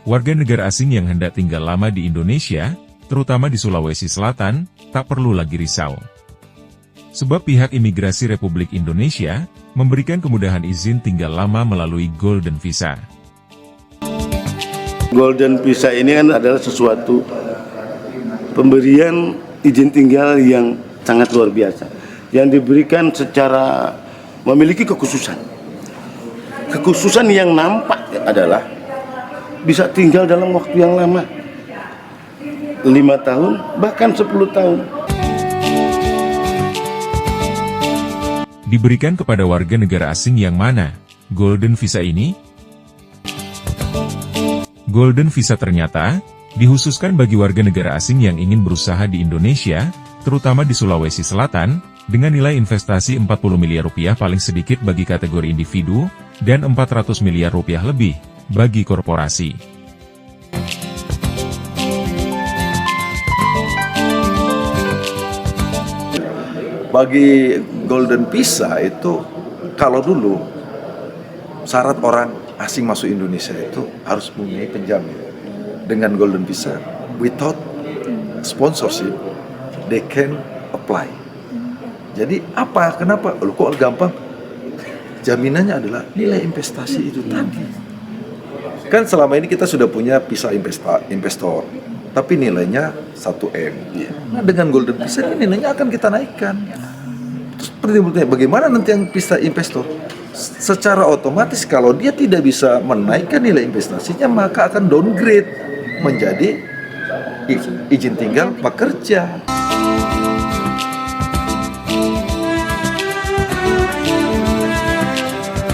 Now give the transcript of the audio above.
Warga negara asing yang hendak tinggal lama di Indonesia, terutama di Sulawesi Selatan, tak perlu lagi risau. Sebab pihak Imigrasi Republik Indonesia memberikan kemudahan izin tinggal lama melalui Golden Visa. Golden Visa ini kan adalah sesuatu pemberian izin tinggal yang sangat luar biasa, yang diberikan secara memiliki kekhususan. Kekhususan yang nampak adalah bisa tinggal dalam waktu yang lama, 5 tahun, bahkan 10 tahun. Diberikan kepada warga negara asing yang mana, Golden Visa ini? Golden Visa ternyata dikhususkan bagi warga negara asing yang ingin berusaha di Indonesia, terutama di Sulawesi Selatan, dengan nilai investasi 40 miliar rupiah paling sedikit bagi kategori individu, dan 400 miliar rupiah lebih bagi korporasi. Bagi Golden Visa itu, kalau dulu syarat orang asing masuk Indonesia itu harus mempunyai penjamin. Dengan Golden Visa, without sponsorship, they can apply. Jadi apa? Kenapa? Loh, kok gampang? Jaminannya adalah nilai investasi itu tadi. Kan selama ini kita sudah punya visa investor, tapi nilainya 1M. Nah, dengan Golden Visa ini nilainya akan kita naikkan. Terus berikutnya, bagaimana nanti yang visa investor? Secara otomatis kalau dia tidak bisa menaikkan nilai investasinya, maka akan downgrade menjadi izin tinggal pekerja.